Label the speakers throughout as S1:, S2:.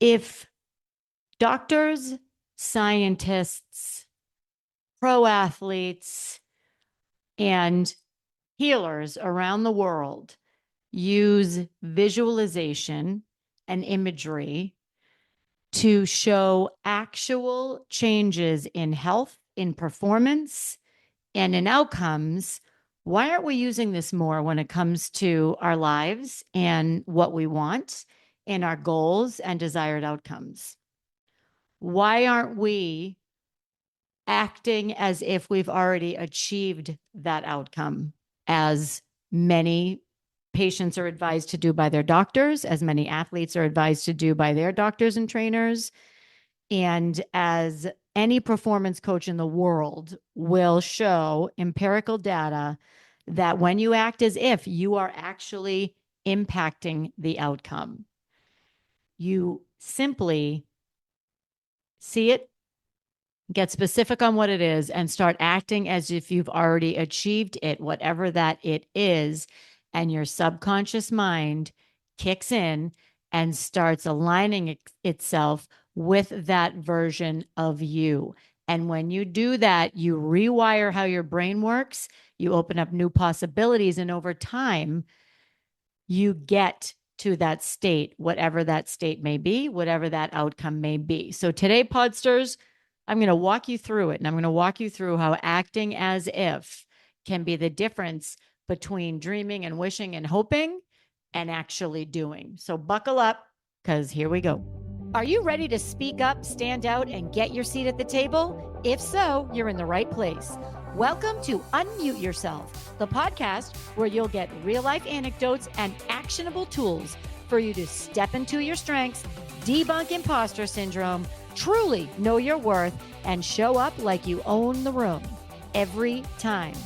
S1: If doctors, scientists, pro athletes, and healers around the world use visualization and imagery to show actual changes in health, in performance, and in outcomes, why aren't we using this more when it comes to our lives and what we want and our goals and desired outcomes? Why aren't we acting as if we've already achieved that outcome, as many patients are advised to do by their doctors, as many athletes are advised to do by their doctors and trainers, and as any performance coach in the world will show empirical data that when you act as if, you are actually impacting the outcome. You simply see it, get specific on what it is, and start acting as if you've already achieved it, whatever that it is. And your subconscious mind kicks in and starts aligning itself with that version of you. And when you do that, you rewire how your brain works, you open up new possibilities, and over time, you get to that state, whatever that state may be, whatever that outcome may be. So today, Podsters, I'm going to walk you through it, and I'm going to walk you through how acting as if can be the difference between dreaming and wishing and hoping and actually doing. So buckle up, because here we go. Are you ready to speak up, stand out, and get your seat at the table? If so, you're in the right place. Welcome to Unmute Yourself, the podcast where you'll get real-life anecdotes and actionable tools for you to step into your strengths, debunk imposter syndrome, truly know your worth, and show up like you own the room every time.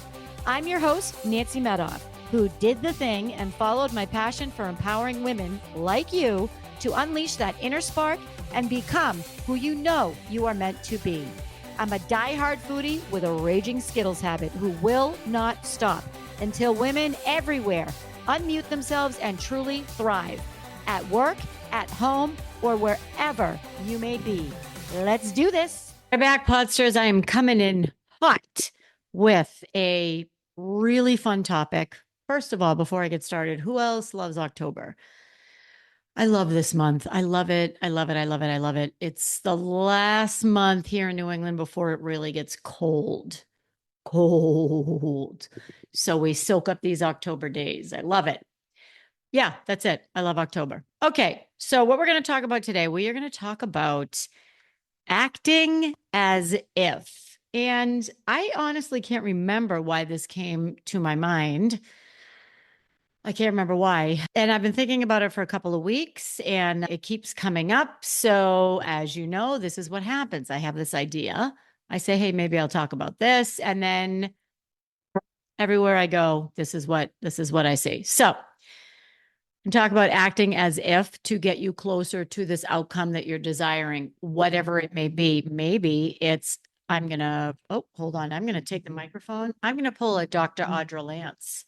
S1: I'm your host, Nancy Medoff, who did the thing and followed my passion for empowering women like you to unleash that inner spark and become who you know you are meant to be. I'm a diehard foodie with a raging Skittles habit who will not stop until women everywhere unmute themselves and truly thrive at work, at home, or wherever you may be. Let's do this. We're back, Podsters. I am coming in hot with a really fun topic. First of all, before I get started, who else loves October? I love this month. I love it. I love it. I love it. I love it. It's the last month here in New England before it really gets cold. Cold. So we soak up these October days. I love it. Yeah, that's it. I love October. Okay. So what we're going to talk about today, we are going to talk about acting as if. And I honestly can't remember why this came to my mind. I can't remember why. And I've been thinking about it for a couple of weeks and it keeps coming up. So as you know, this is what happens. I have this idea. I say, hey, maybe I'll talk about this. And then everywhere I go, this is what I see. So I'm talking about acting as if to get you closer to this outcome that you're desiring, whatever it may be. Maybe it's, hold on. I'm going to take the microphone. I'm going to pull a Dr. Audra Lance.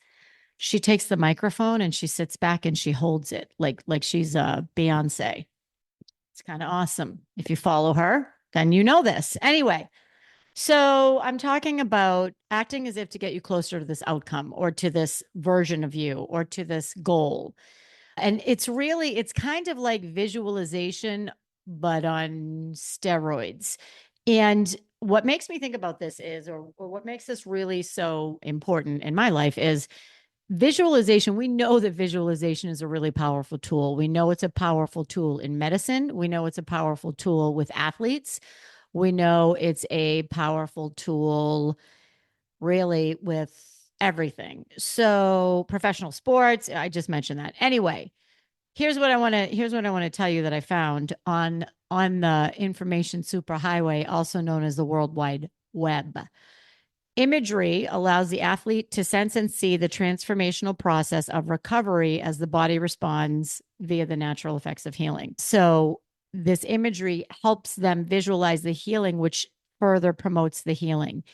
S1: She takes the microphone and she sits back and she holds it like she's a Beyonce. It's kind of awesome. If you follow her, then you know this. Anyway, so I'm talking about acting as if to get you closer to this outcome or to this version of you or to this goal. And it's kind of like visualization, but on steroids. And what makes me think about this is, or what makes this really so important in my life is visualization. We know that visualization is a really powerful tool. We know it's a powerful tool in medicine. We know it's a powerful tool with athletes. We know it's a powerful tool really with everything. So professional sports, I just mentioned that. Anyway, here's what I want to tell you that I found on the information superhighway, also known as the World Wide Web. Imagery allows the athlete to sense and see the transformational process of recovery as the body responds via the natural effects of healing. So this imagery helps them visualize the healing, which further promotes the healing.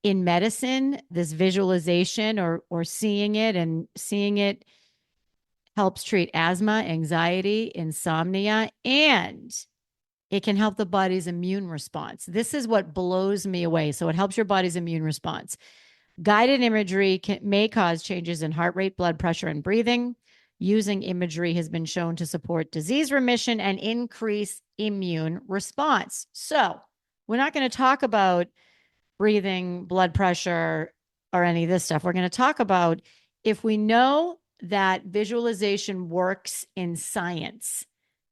S1: In medicine, this visualization or seeing it helps treat asthma, anxiety, insomnia, and it can help the body's immune response. This is what blows me away. So it helps your body's immune response. Guided imagery may cause changes in heart rate, blood pressure, and breathing. Using imagery has been shown to support disease remission and increase immune response. So we're not going to talk about breathing, blood pressure, or any of this stuff. We're going to talk about if we know that visualization works in science,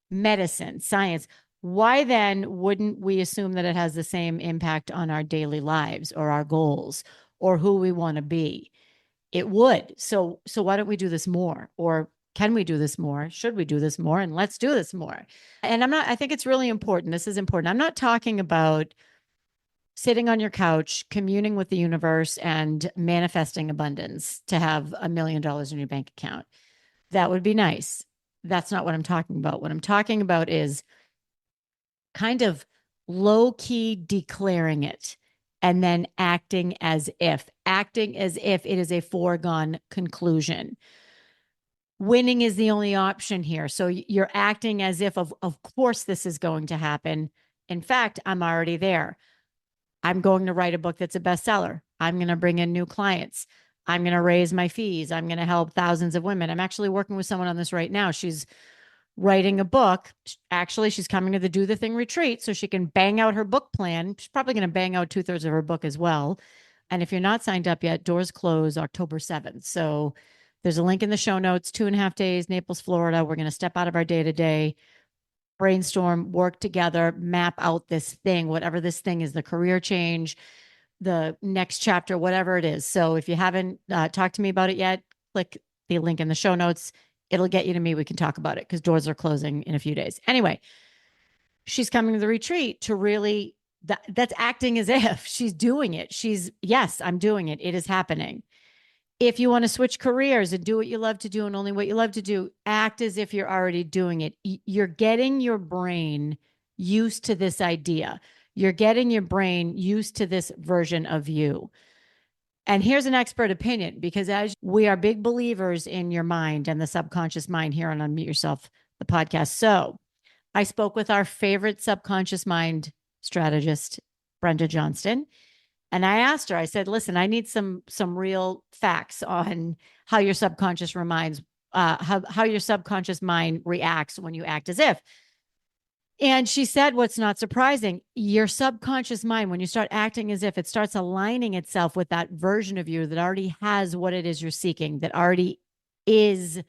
S1: medicine, science, why then wouldn't we assume that it has the same impact on our daily lives or our goals or who we want to be? It would. So why don't we do this more? Or can we do this more? Should we do this more? And let's do this more. And I think it's really important. This is important. I'm not talking about sitting on your couch, communing with the universe and manifesting abundance to have $1 million in your bank account. That would be nice. That's not what I'm talking about. What I'm talking about is kind of low key declaring it and then acting as if it is a foregone conclusion. Winning is the only option here. So you're acting as if, of course, this is going to happen. In fact, I'm already there. I'm going to write a book that's a bestseller. I'm going to bring in new clients. I'm going to raise my fees. I'm going to help thousands of women. I'm actually working with someone on this right now. She's writing a book. Actually, she's coming to the Do the Thing retreat so she can bang out her book plan. She's probably going to bang out 2/3 of her book as well. And if you're not signed up yet, doors close October 7th. So there's a link in the show notes, 2.5 days, Naples, Florida. We're going to step out of our day-to-day, brainstorm, work together, map out this thing, whatever this thing is, the career change, the next chapter, whatever it is. So if you haven't talked to me about it yet, click the link in the show notes. It'll get you to me. We can talk about it because doors are closing in a few days. Anyway, she's coming to the retreat to really, that's acting as if she's doing it. Yes, I'm doing it. It is happening. If you want to switch careers and do what you love to do and only what you love to do, act as if you're already doing it. You're getting your brain used to this idea. You're getting your brain used to this version of you. And here's an expert opinion, because as we are big believers in your mind and the subconscious mind here on Unmute Yourself, the podcast. So I spoke with our favorite subconscious mind strategist, Brenda Johnston. And I asked her, I said, listen, I need some real facts on how your subconscious how your subconscious mind reacts when you act as if. And she said, what's not surprising, your subconscious mind, when you start acting as if, it starts aligning itself with that version of you that already has what it is you're seeking, that already is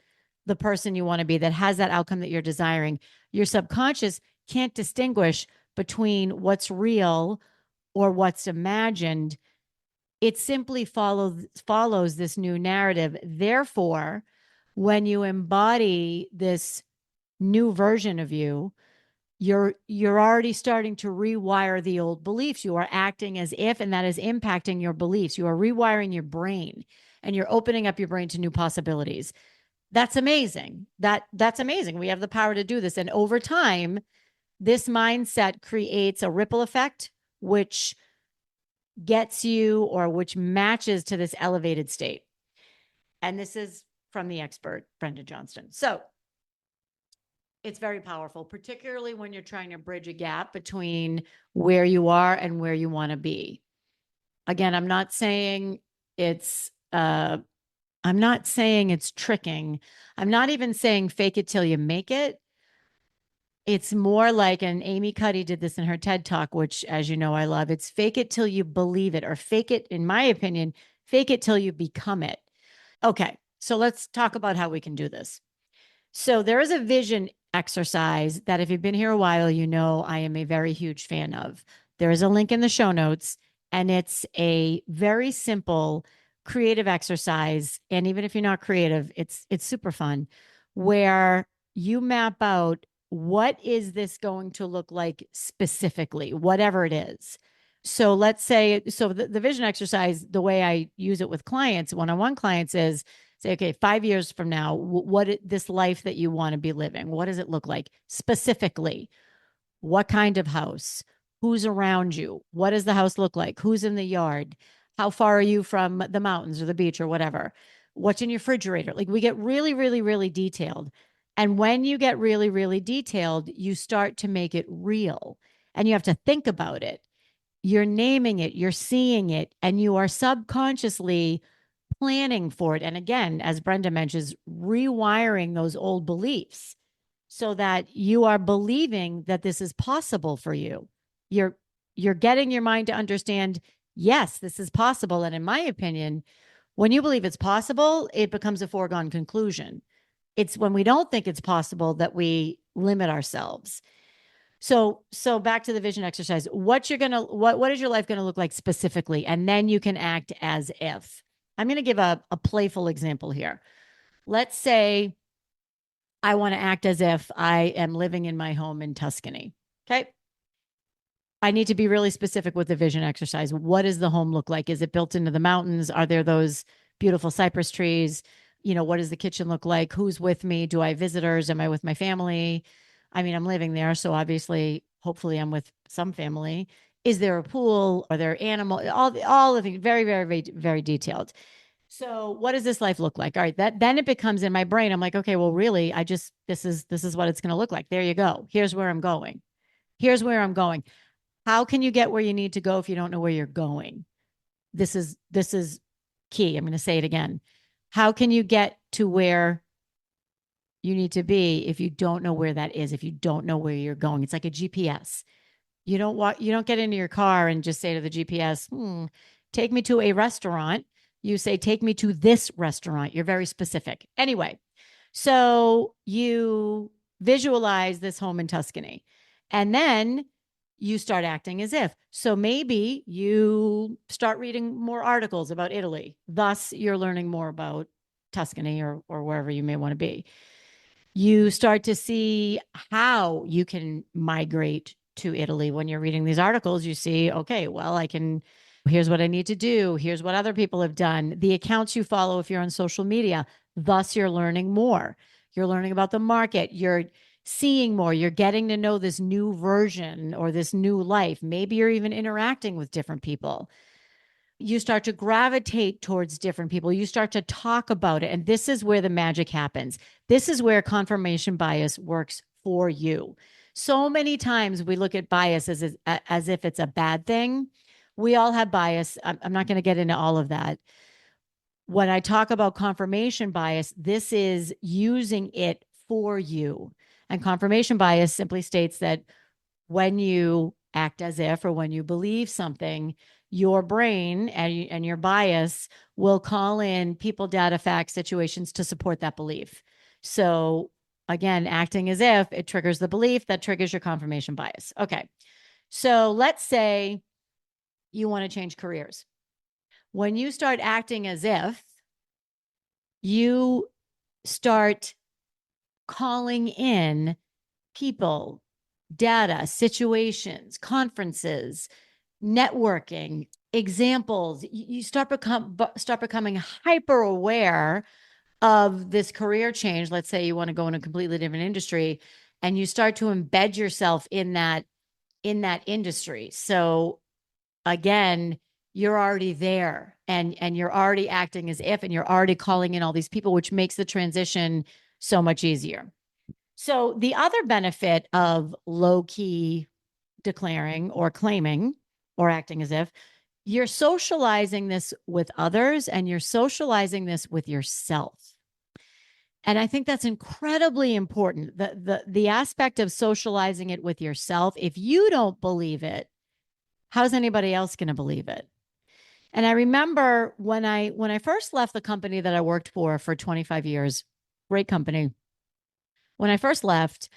S1: the person you want to be, that has that outcome that you're desiring. Your subconscious can't distinguish between what's real or what's imagined. It simply follows this new narrative. Therefore, when you embody this new version of you, you're already starting to rewire the old beliefs. You are acting as if, and that is impacting your beliefs. You are rewiring your brain, and you're opening up your brain to new possibilities. That's amazing. That's amazing. We have the power to do this. And over time, this mindset creates a ripple effect, which gets you, or which matches to this elevated state. And this is from the expert, Brenda Johnston. So it's very powerful, particularly when you're trying to bridge a gap between where you are and where you want to be. Again, I'm not saying it's tricking. I'm not even saying fake it till you make it. It's more like, and Amy Cuddy did this in her TED Talk, which, as you know, I love. It's fake it till you believe it, or fake it, in my opinion, fake it till you become it. Okay, so let's talk about how we can do this. So there is a vision exercise that if you've been here a while, you know I am a very huge fan of. There is a link in the show notes, and it's a very simple creative exercise. And even if you're not creative, it's super fun, where you map out, what is this going to look like specifically, whatever it is. So let's say, the vision exercise, the way I use it with clients, one-on-one clients, is say, okay, 5 years from now, this life that you want to be living, what does it look like specifically? What kind of house? Who's around you? What does the house look like? Who's in the yard? How far are you from the mountains or the beach or whatever? what's in your refrigerator. Like we get really, really, really detailed. And when you get really, really detailed, you start to make it real and you have to think about it. You're naming it, you're seeing it, and you are subconsciously planning for it. And again, as Brenda mentions, rewiring those old beliefs so that you are believing that this is possible for you. You're you're getting your mind to understand, yes, this is possible. And in my opinion, when you believe it's possible, it becomes a foregone conclusion. It's when we don't think it's possible that we limit ourselves. So back to the vision exercise. What is your life gonna look like specifically? And then you can act as if. I'm gonna give a playful example here. Let's say I want to act as if I am living in my home in Tuscany. Okay. I need to be really specific with the vision exercise. What does the home look like? Is it built into the mountains? Are there those beautiful cypress trees? What does the kitchen look like? Who's with me? Do I have visitors? Am I with my family? I mean, I'm living there. So obviously, hopefully, I'm with some family. Is there a pool? Are there animals? All the things, very, very, very, very detailed. So what does this life look like? All right, that then it becomes in my brain. I'm like, okay, well, really, this is what it's going to look like. There you go. Here's where I'm going. Here's where I'm going. How can you get where you need to go if you don't know where you're going? This is key. I'm going to say it again. How can you get to where you need to be if you don't know where that is, if you don't know where you're going? It's like a GPS. You don't get into your car and just say to the GPS, take me to a restaurant. You say, take me to this restaurant. You're very specific. Anyway, so you visualize this home in Tuscany and then you start acting as if. So maybe you start reading more articles about Italy. Thus, you're learning more about Tuscany or wherever you may want to be. You start to see how you can migrate to Italy. When you're reading these articles, you see, okay, well, here's what I need to do. Here's what other people have done. The accounts you follow if you're on social media, thus you're learning more. You're learning about the market. You're seeing more. You're getting to know this new version or this new life. Maybe you're even interacting with different people. You start to gravitate towards different people. You start to talk about it. And this is where the magic happens. This is where confirmation bias works for you. So many times we look at bias as if it's a bad thing. We all have bias. I'm not going to get into all of that. When I talk about confirmation bias, this is using it for you. And confirmation bias simply states that when you act as if or when you believe something, your brain and your bias will call in people, data, facts, situations to support that belief. So again, acting as if, it triggers the belief that triggers your confirmation bias. Okay. So let's say you want to change careers. When you start acting as if, you start calling in people, data, situations, conferences, networking, examples. You start becoming hyper aware of this career change. Let's say you want to go in a completely different industry and you start to embed yourself in that industry. So again, you're already there and you're already acting as if, and you're already calling in all these people, which makes the transition so much easier. So the other benefit of low key declaring or claiming or acting as if, you're socializing this with others and you're socializing this with yourself. And I think that's incredibly important. The aspect of socializing it with yourself, if you don't believe it, how's anybody else going to believe it? And I remember when I first left the company that I worked for 25 years, great company. When I first left,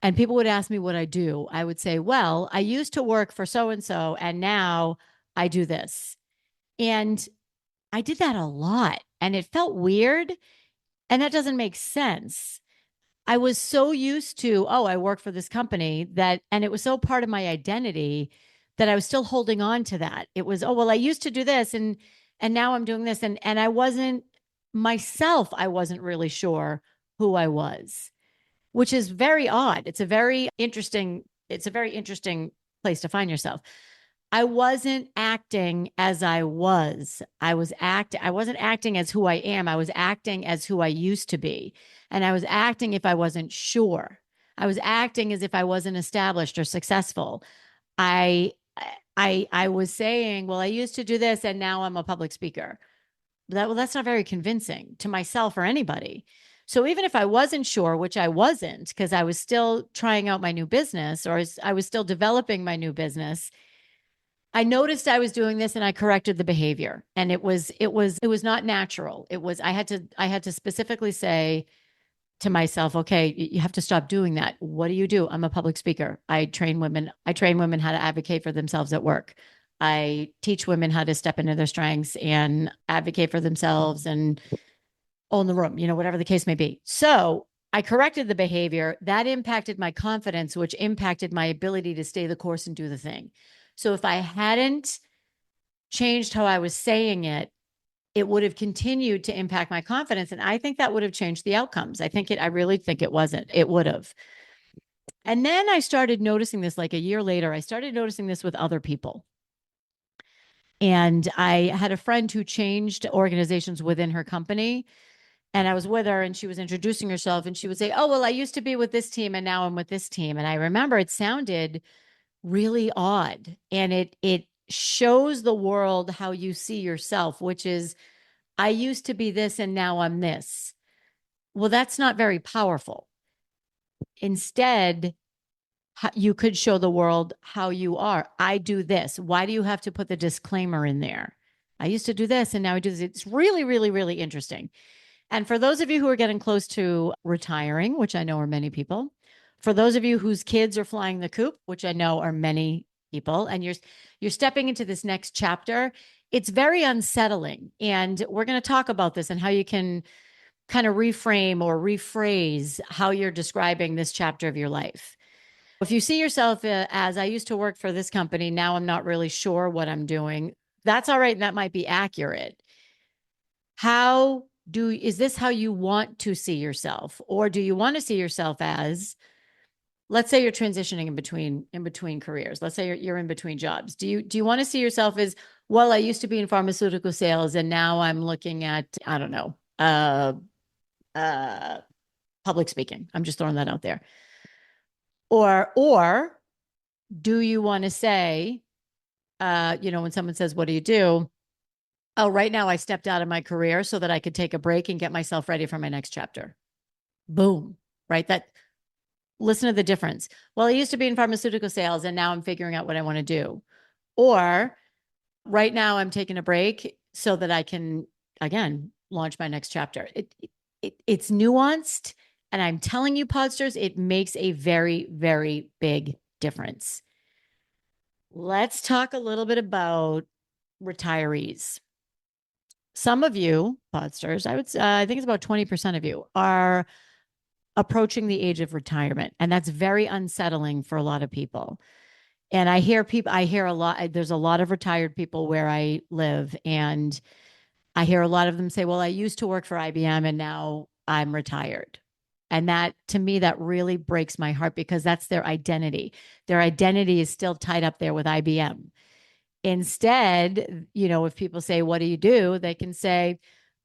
S1: and people would ask me what I do, I would say, well, I used to work for so and so, and now I do this. And I did that a lot, and it felt weird. And that doesn't make sense. I was so used to, oh, I work for this company and it was so part of my identity that I was still holding on to that. It was, oh, well, I used to do this and now I'm doing this. And I wasn't myself, I wasn't really sure who I was, which is very odd. It's a very interesting place to find yourself. I wasn't acting as I was. I wasn't acting as who I am. I was acting as who I used to be. And I was acting if I wasn't sure. I was acting as if I wasn't established or successful. I I was saying, well, I used to do this and now I'm a public speaker. That's not very convincing to myself or anybody. So even if I wasn't sure, which I wasn't, because I was still trying out my new business or I was still developing my new business, I noticed I was doing this and I corrected the behavior. And it was not natural. I had to specifically say to myself, okay, you have to stop doing that. What do? I'm a public speaker. I train women how to advocate for themselves at work. I teach women how to step into their strengths and advocate for themselves and own the room, whatever the case may be. So I corrected the behavior that impacted my confidence, which impacted my ability to stay the course and do the thing. So if I hadn't changed how I was saying it would have continued to impact my confidence. And I think that would have changed the outcomes. I really think it wasn't. It would have. And then I started noticing this like a year later. I started noticing this with other people. And I had a friend who changed organizations within her company. And I was with her and she was introducing herself and she would say, oh, well, I used to be with this team and now I'm with this team. And I remember it sounded really odd. And it shows the world how you see yourself, which is, I used to be this and now I'm this. Well, that's not very powerful. Instead, you could show the world how you are. I do this. Why do you have to put the disclaimer in there? I used to do this and now I do this. It's really, really, really interesting. And for those of you who are getting close to retiring, which I know are many people, for those of you whose kids are flying the coop, which I know are many people, and you're stepping into this next chapter, it's very unsettling. And we're going to talk about this and how you can kind of reframe or rephrase how you're describing this chapter of your life. If you see yourself as I used to work for this company, now I'm not really sure what I'm doing, that's all right. And that might be accurate. Is this how you want to see yourself? Or do you want to see yourself as, let's say you're transitioning in between careers. Let's say you're in between jobs. Do you want to see yourself as, well, I used to be in pharmaceutical sales and now I'm looking at, I don't know, uh, public speaking. I'm just throwing that out there. Or do you want to say, when someone says, what do you do? Oh, right now I stepped out of my career so that I could take a break and get myself ready for my next chapter. Boom. Right? Listen to the difference. Well, I used to be in pharmaceutical sales and now I'm figuring out what I want to do. Or right now I'm taking a break so that I can, again, launch my next chapter. It's nuanced. And I'm telling you, Podsters, it makes a very, very big difference. Let's talk a little bit about retirees. Some of you, Podsters, I think it's about 20% of you are approaching the age of retirement. And that's very unsettling for a lot of people. And I hear a lot, there's a lot of retired people where I live. And I hear a lot of them say, well, I used to work for IBM and now I'm retired. And that, to me, that really breaks my heart because that's their identity. Their identity is still tied up there with IBM. Instead, if people say, what do? They can say,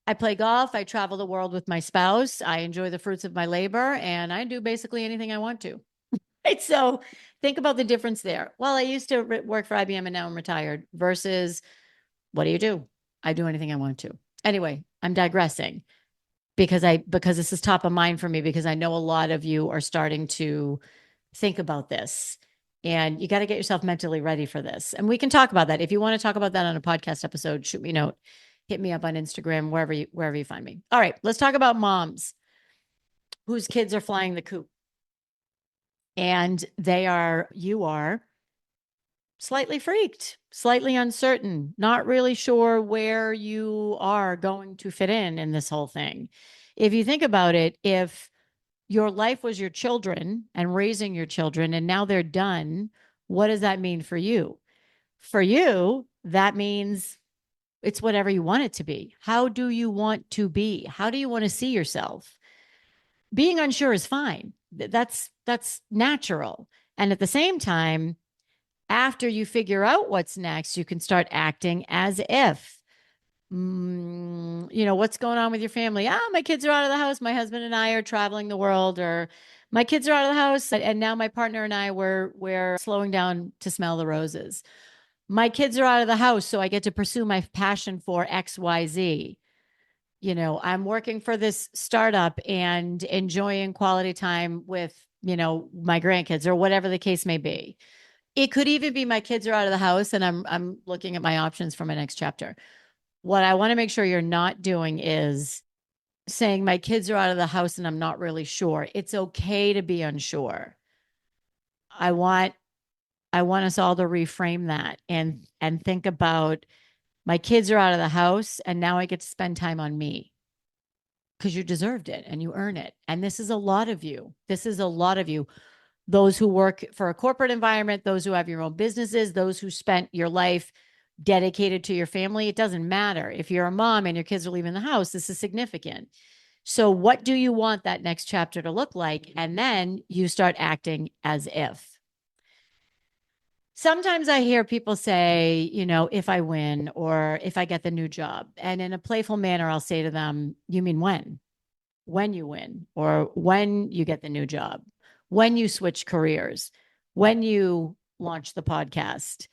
S1: I play golf, I travel the world with my spouse, I enjoy the fruits of my labor, and I do basically anything I want to. Right? So think about the difference there. Well, I used to work for IBM and now I'm retired versus what do? I do anything I want to. Anyway, I'm digressing because this is top of mind for me because I know a lot of you are starting to think about this. And you got to get yourself mentally ready for this. And we can talk about that. If you want to talk about that on a podcast episode, shoot me a note, hit me up on Instagram, wherever you find me. All right, let's talk about moms whose kids are flying the coop. And you are slightly freaked, slightly uncertain, not really sure where you are going to fit in this whole thing. If you think about it, if your life was your children and raising your children, and now they're done, what does that mean for you? For you, that means it's whatever you want it to be. How do you want to be? How do you want to see yourself? Being unsure is fine. That's natural. And at the same time, After you figure out what's next, you can start acting as if, what's going on with your family? My kids are out of the house. My husband and I are traveling the world, or my kids are out of the house. And now my partner and I, we're slowing down to smell the roses. My kids are out of the house, so I get to pursue my passion for XYZ. I'm working for this startup and enjoying quality time with, my grandkids or whatever the case may be. It could even be my kids are out of the house and I'm looking at my options for my next chapter. What I want to make sure you're not doing is saying my kids are out of the house and I'm not really sure. It's okay to be unsure. I want us all to reframe that and think about my kids are out of the house and now I get to spend time on me because you deserved it and you earn it. And this is a lot of you. This is a lot of you. Those who work for a corporate environment, those who have your own businesses, those who spent your life dedicated to your family. It doesn't matter. If you're a mom and your kids are leaving the house, this is significant. So, what do you want that next chapter to look like? And then you start acting as if. Sometimes I hear people say, if I win or if I get the new job. And in a playful manner, I'll say to them, you mean when? When you win or when you get the new job, when you switch careers, when you launch the podcast,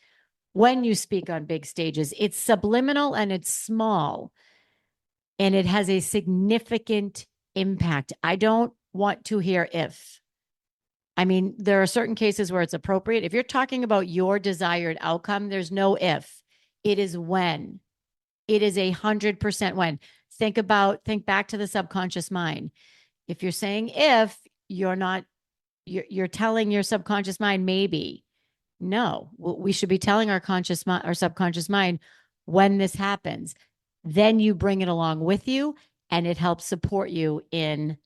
S1: when you speak on big stages. It's subliminal and it's small and it has a significant impact. I don't want to hear if. I mean, there are certain cases where it's appropriate. If you're talking about your desired outcome, there's no if. It is when. It is 100% when. Think back to the subconscious mind. If you're saying if, you're telling your subconscious mind maybe. No, we should be telling our subconscious mind when this happens. Then you bring it along with you and it helps support you in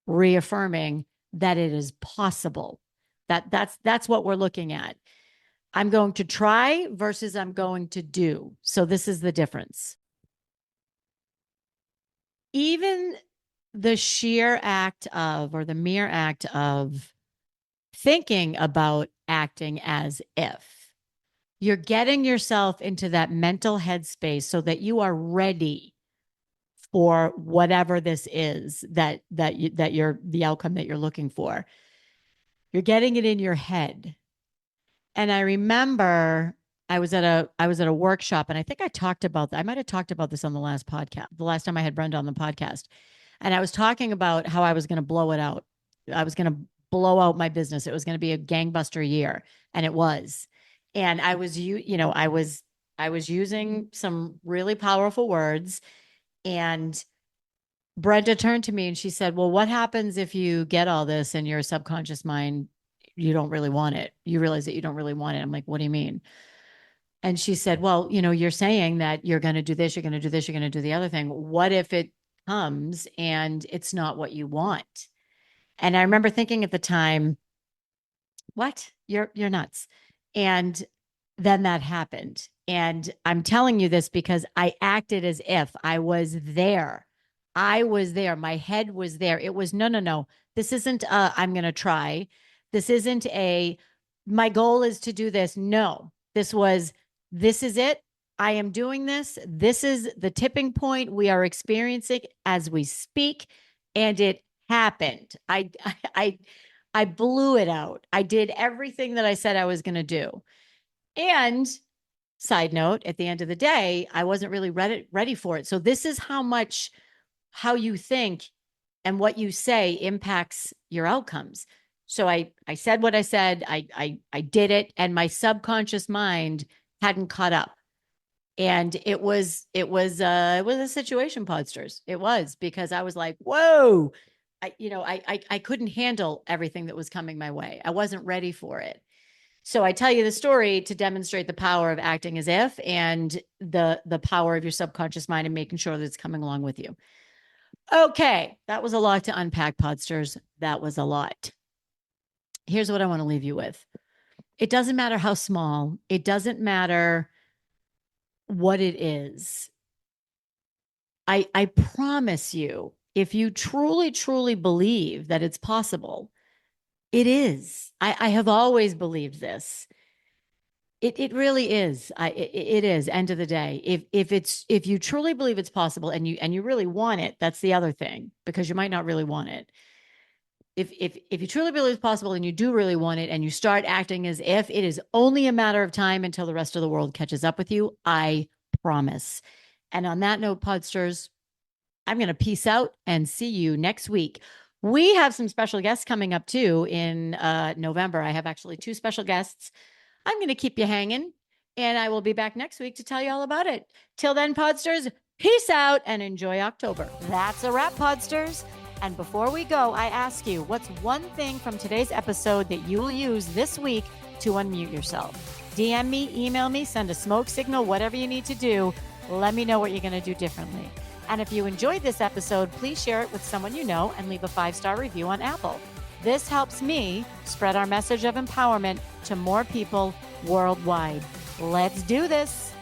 S1: reaffirming that it is possible. That's what we're looking at. I'm going to try versus I'm going to do. So this is the difference. Even the sheer act of, or the mere act of thinking about acting as if, you're getting yourself into that mental headspace so that you are ready for whatever this is that you're the outcome that you're looking for. You're getting it in your head. And I remember I was at a workshop and I think I talked about that. I might have talked about this on the last podcast, the last time I had Brenda on the podcast. And I was talking about how I was going to blow it out. I was going to blow out my business. It was going to be a gangbuster year. And it was. And I was I was using some really powerful words. And Brenda turned to me and she said, well, what happens if you get all this and your subconscious mind, you don't really want it? You realize that you don't really want it. I'm like, what do you mean? And she said, well, you're saying that you're going to do this, you're going to do this, you're going to do the other thing. What if it comes and it's not what you want? And I remember thinking at the time, what? You're nuts. And then that happened. And I'm telling you this because I acted as if I was there. I was there. My head was there. It was no. This isn't I'm going to try. This isn't my goal is to do this. No. This is it. I am doing this. This is the tipping point we are experiencing as we speak, and it happened. I blew it out. I did everything that I said I was going to do. And side note, at the end of the day, I wasn't really ready for it. So this is how you think and what you say impacts your outcomes. So I said what I said. I did it, and my subconscious mind hadn't caught up. And it was a situation, Podsters. It was, because I was like, whoa, I couldn't handle everything that was coming my way. I wasn't ready for it. So I tell you the story to demonstrate the power of acting as if, and the power of your subconscious mind and making sure that it's coming along with you. Okay, that was a lot to unpack, Podsters. That was a lot. Here's what I want to leave you with. It doesn't matter how small. It doesn't matter what it is. I promise you, if you truly, truly believe that it's possible, it is. I have always believed this. It really is. It is. End of the day, if you truly believe it's possible and you really want it, that's the other thing, because you might not really want it. If you truly believe it's possible and you do really want it, and you start acting as if it is only a matter of time until the rest of the world catches up with you, I promise. And on that note, Podsters, I'm going to peace out and see you next week. We have some special guests coming up too in November. I have actually two special guests. I'm going to keep you hanging, and I will be back next week to tell you all about it. Till then, Podsters, peace out and enjoy October. That's a wrap, Podsters. And before we go, I ask you, what's one thing from today's episode that you will use this week to unmute yourself? DM me, email me, send a smoke signal, whatever you need to do. Let me know what you're going to do differently. And if you enjoyed this episode, please share it with someone you know and leave a 5-star review on Apple. This helps me spread our message of empowerment to more people worldwide. Let's do this.